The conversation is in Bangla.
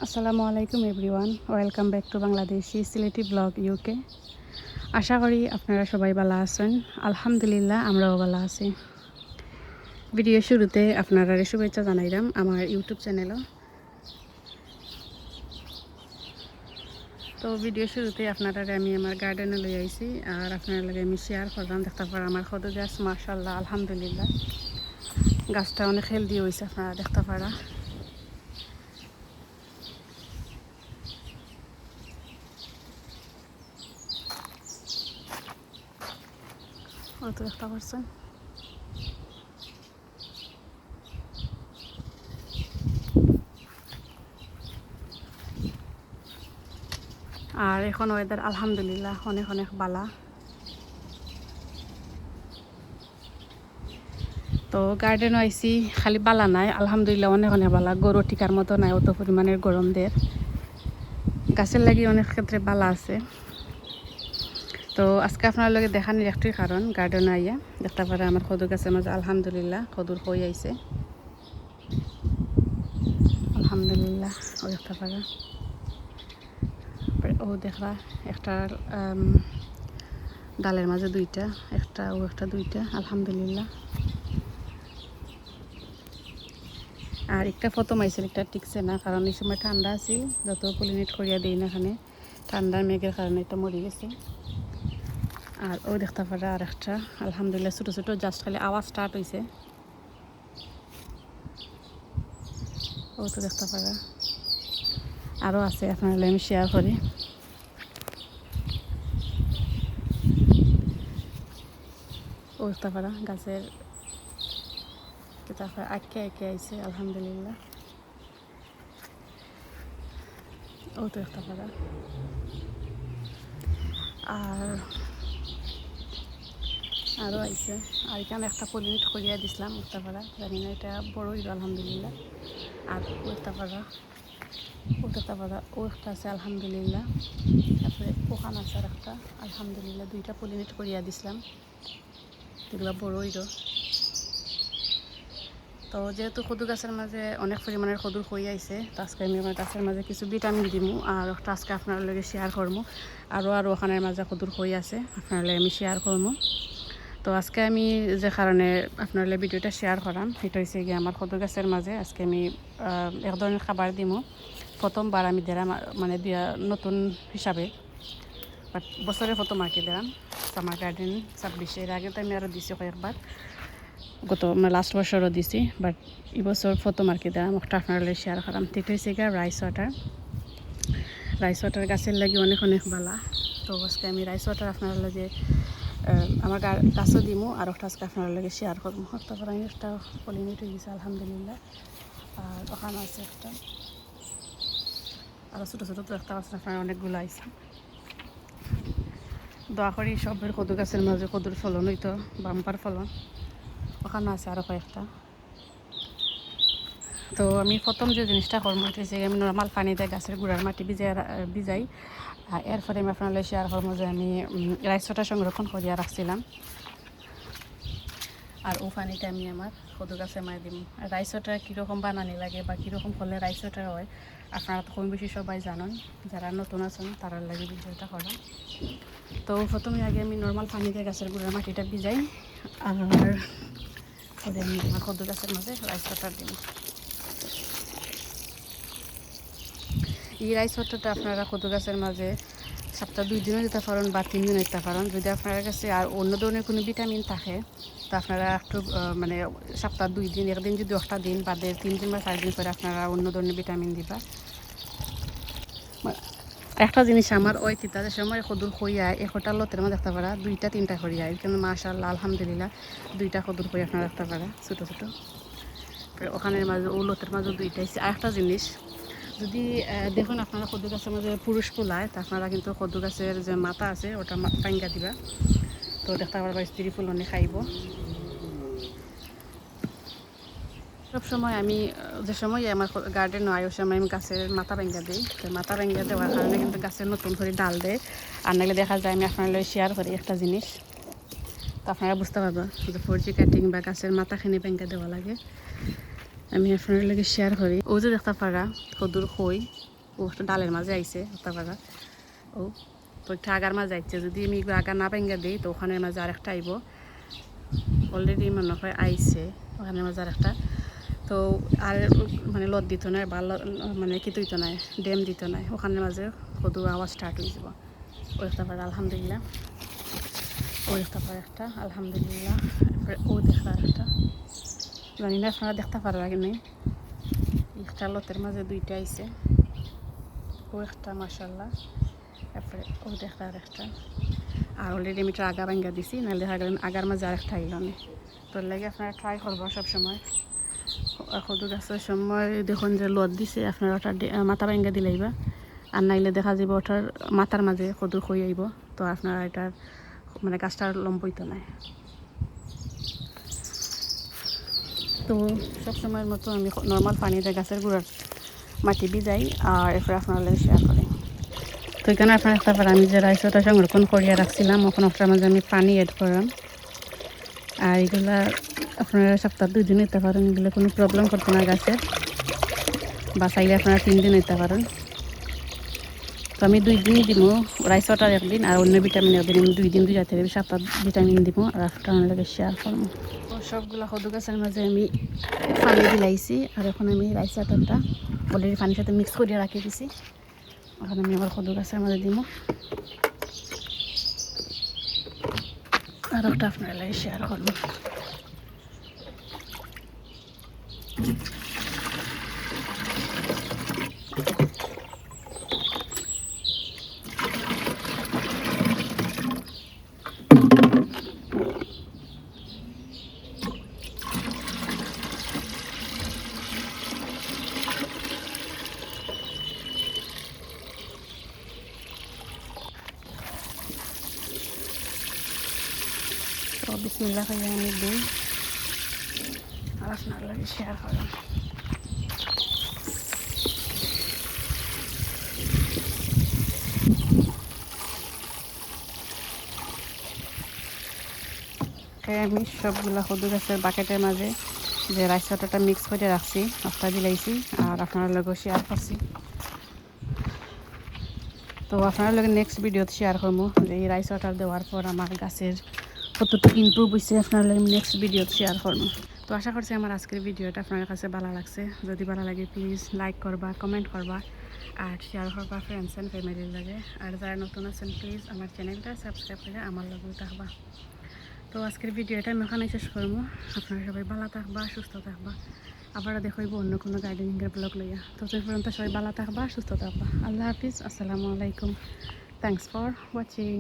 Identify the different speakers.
Speaker 1: আসসালামু আলাইকুম everyone, welcome back to Bangladeshi Sylheti blog UK. আশা করি আপনারা সবাই ভালো আছেন। আলহামদুলিল্লাহ, আমরাও ভালো আছি। ভিডিও শুরুতে আপনারা শুভেচ্ছা জানাইলাম আমার ইউটিউব চ্যানেলও। তো ভিডিও শুরুতে আপনারা আমি আমার গার্ডেনে লই আইছি আর আপনার লগে আমি শেয়ার করলাম। দেখতে পারা আমার কদু গাছ, মাশাআল্লাহ আলহামদুলিল্লাহ, গাছটা অনেক হেলদি হয়েছে। আপনারা দেখতে পারা হয়তো দেখতে পাচ্ছেন। আর এখন ওয়েদার আলহামদুলিল্লাহ অনেক অনেক ভালো। তো গার্ডেন আইসি খালি বালা নাই, আলহামদুলিল্লাহ অনেক অনেক বালা। গরু টিকার মতো নাই, অত পরিমাণের গরম দের গাছের লাগি অনেক ক্ষেত্রে বালা আছে। তো আজকে আপনার লগে দেখানোর একটাই কারণ, গার্ডেন আইয়া দেখতে পারে আমার কদু গাছের মাঝে আলহামদুলিল্লাহ কদুর হয়ে আইছে আলহামদুলিল্লাহ। ও দেখতে পারা ও দেখরা একটা ডালের মাঝে দুইটা, একটা ও একটা দুইটা আলহামদুলিল্লাহ। আর একটা ফটো মাইছিল, একটা টিকছে না, কারণ এই সময় ঠান্ডা আছিল। যত পলিনেট করিয়া দিই না এখানে ঠান্ডার মেঘের কারণে এটা মরে গেছে। আর ও দেখতে পারা আর একটা আলহামদুলিল্লাহ ছোটো ছোটো, জাস্ট খালি আওয়াজ স্টার্ট হয়েছে। ও তো দেখতে পারা আরও আছে, আপনার আমি শেয়ার করি। ও দেখতে পারা গাছের তারপরে আঁকে আঁকে আইছে আলহামদুলিল্লাহ। ও তো দেখতে পারা আর আরও আইছে। আর এখানে একটা পলিনেট করিয়া দিছিলাম উঠতে পারা, জানি না এটা বড় হইল আলহামদুলিল্লাহ। আর উঠতে পারা ও একটা আছে আলহামদুলিল্লাহ। তারপরে ওখান আছে আর একটা আলহামদুলিল্লাহ। দুইটা পলিনেট করিয়া দিছিলাম, এগুলো বড় হইল। তো যেহেতু কদু গাছের মাঝে অনেক পরিমাণের কদু হয়ে আইছে, তো আজকে আমি আমার গাছের মাঝে কিছু ভিটামিন দিমু আর একটা আজকে আপনার লগে শেয়ার করবো। আরও ওখানের মাঝে কদুর হয়ে আছে, আপনার লগে আমি শেয়ার করবো। তো আজকে আমি যে কারণে আপনার ভিডিওটা শেয়ার করাম সেটা হচ্ছে গিয়ে আমার কদু গাছের মাঝে আজকে আমি এক ধরনের খাবার দিমু। প্রথমবার আমি দিলাম, মানে দিয়া নতুন হিসাবে, বাট বছরের প্রথম আর কি দিলাম সামার গার্ডেন 26। এর আগে তো আমি আরও দিছি কয়েকবার, মানে লাস্ট বছরও দিছি, বাট এবছর প্রথম আর কি দিলাম। একটা আপনার শেয়ার করাম। ঠিক হয়েছে গিয়ে রাইস ওয়াটার গাছের লাগে অনেক অনেক ভালো। তো আজকে আমি রাইস ওয়াটার আপনার লগে আমার গাছও দিমু আর একটা আজকে আপনার লগে শেয়ার করবো। তারপর আমি একটা পলিনেট হয়ে গেছে আলহামদুলিল্লাহ। আর ওখানে আছে একটা আরও ছোটো ছোটো, তো একটা আছে আপনার অনেকগুলো আইছে। দোয়া করি সবের কদু গাছের মাঝে কদুর ফলন হইতো, বাম্পার ফলন। ওখানে আছে আরও কয়েকটা। তো আমি প্রথম যে জিনিসটা করবো হচ্ছে আমি নর্মাল পানিতে গাছের গুঁড়ার মাটি ভিজাই। এরপরে আমি আপনার শেয়ার করবো যে আমি রাইস ওয়াটার সংরক্ষণ করিয়া রাখছিলাম, আর ও পানিটা আমি আমার কদু গাছে মাই দিম। আর রাইস ওয়াটার কীরকম বানানি লাগে বা কীরকম করলে রাইস ওয়াটার হয় আপনারা তো কম বেশি সবাই জানেন, যারা নতুন আছেন তারার লাগে ভিডিওটা করা। তো প্রথমে আগে আমি নর্মাল পানিতে গাছের গুঁড়ার মাটিটা ভিজাই আর পরে আমি আমার কদু গাছের মাঝে রাইস ওয়াটার দিই। এই রাইস ওয়াটারটা আপনারা কদু গাছের মাঝে সপ্তাহ 2 দিনও দিতে পারেন বা 3 দিনও দিতে পারেন। যদি আপনার কাছে আর অন্য ধরনের কোনো ভিটামিন থাকে তো আপনারা একটু মানে সপ্তাহ 2 দিন, একদিন যদি একটা দিন বাদে 3 দিন বা 4 দিন পরে আপনারা অন্য ধরনের ভিটামিন দিবা। একটা জিনিস আমার ওই তিতাদের সময় কদুর খইয়া একটা লতের মধ্যে দেখতে পারা 2-3টা খড়িয়া, কিন্তু মাশাআল্লাহ আলহামদুলিল্লাহ 2টা কদুর খই আপনারা দেখতে পারা ছোটো ছোটো। ওখানের মাঝে ও লতের মাঝে 2টা। আর একটা জিনিস, যদি দেখুন আপনারা কদু গাছের মাঝে পুরুষ পোলায়, তা আপনারা কিন্তু কদু গাছের যে মাথা আছে ওটা পাঙ্গা দিবা, তো দেখতে পারবা স্ত্রী ফুলনে খাইব। সব সময় আমি যে সময় আমার গার্ডেন হয় ওই সময় আমি গাছের মাথা ভাঙ্গা দিই। তো মাথা ভাঙ্গা দেওয়ার কারণে কিন্তু গাছের নতুন করে ডাল দেয়। আর নাহলে দেখা যায় আমি আপনাদের শেয়ার করি একটা জিনিস, তো আপনারা বুঝতে পারবেন যে 4G কাটিং বা গাছের মাথাখানি ভাঙ্গা দেওয়া লাগে। আমি আপনার লগে শেয়ার করি। ও যে দেখতে পারা সদুর খই ও একটা ডালের মাঝে আইছে দেখতে পারা ও তো একটা আগার মাঝে আইছে যদি আমি আগা না ভেঙে দিই তো ওখানের মাঝে আরেকটা আইব অলরেডি মনে হয় আইছে ওখানের মাঝে আরেকটা তো আর মানে লত দিত না বা মানে কি দিত না ড্যাম দিত না ওখানের মাঝে সদু আওয়াজ স্টার্ট হয়ে যাব ও দেখতে পারে আলহামদুলিল্লাহ ও দেখতে পারে একটা আলহামদুলিল্লাহ ও দেখা একটা জানি না আপনারা দেখতে পারবা কি নেই একটা লতের মাঝে দুইটা আইছে ও একটা মাশাআল্লাহ তারপরে ও দেখা আর একটা আর অলরেডি আমি আগা ভাঙ্গা দিছি নাহলে আগার মাঝে আরেকটা আইল আমি তোর লাগে আপনারা ট্রাই করবো সবসময় সদু গাছের সময় দেখুন যে লত দিছে আপনারা ওটা মাথা ভাঙ্গা দিলাইবা আর নাইলে দেখা যাব ওটার মাথার মাঝে সদু খই আইব তো আপনারা এটার মানে গাছটার লম্বইতো নাই তো সবসময়ের মতো আমি নর্মাল পানিতে গাছের গুঁড়ার মাটি ভিজাই আর এরপরে আপনারা লাগে শেয়ার করি তো এখানে আপনারা দেখতে পারেন আমি যে রাইসটা সংরক্ষণ করিয়া রাখছিলাম ওখানে ওটার মাঝে আমি পানি অ্যাড করলাম আর এগুলা আপনারা সপ্তাহ 2 দিন নিতে পারেন এগুলো কোনো প্রবলেম করতে না গাছের বা চাইলে আপনারা 3 দিন নিতে পারেন তো আমি 2 দিনই দিব রাইস ওয়াটার একদিন আর অন্য ভিটামিন একদিন 2 দিন 2 জাতের সপ্তাহ ভিটামিন দিব আর আপনার লাগে শেয়ার করবো তো সবগুলো সদু গাছের মাঝে আমি পানি দিলাইছি আর এখন আমি রাইস ওয়াটারটা অলরেডি পানির সাথে মিক্স করিয়া রাখি দিছি এখন আমি আবার সদু গাছের মাঝে দিব আর একটা আপনার লাগে শেয়ার করবো তো বিসমিল্লাহ করে আমি দিই আর আপনার লাগে শেয়ার করলাম আমি সবগুলা সদু গাছের বাকেটের মাঝে যে রাইস ওয়াটারটা মিক্স করে রাখছি একটা দিলাইছি আর আপনার লগে শেয়ার করছি তো আপনার লগে নেক্সট ভিডিওতে শেয়ার করবো যে এই রাইস ওয়াটার দেওয়ার পর আমার গাছের কতটুকু ইমপ্রুভ হয়েছে আপনার লগে নেক্সট ভিডিওতে শেয়ার করবো তো আশা করছি আমার আজকের ভিডিওটা আপনার কাছে ভালো লাগছে যদি ভালো লাগে প্লিজ লাইক করবা কমেন্ট করবা আর শেয়ার করবা ফ্রেন্ডস অ্যান্ড ফ্যামিলির লাগে আর যারা নতুন আছেন প্লিজ আমার চ্যানেলটা সাবস্ক্রাইব করে আমার লগেও থাকবা তো আজকের ভিডিওটা আমি ওখানে শেষ করবো আপনারা সবাই ভালো থাকবা সুস্থ থাকবা আবার দেখাইব অন্য কোনো গার্ডেনিংয়ের ব্লগ লইয়া তো সেই পর্যন্ত সবাই ভালো থাকবা সুস্থ থাকবা আল্লাহ হাফিজ আসসালামু আলাইকুম থ্যাংকস ফর ওয়াচিং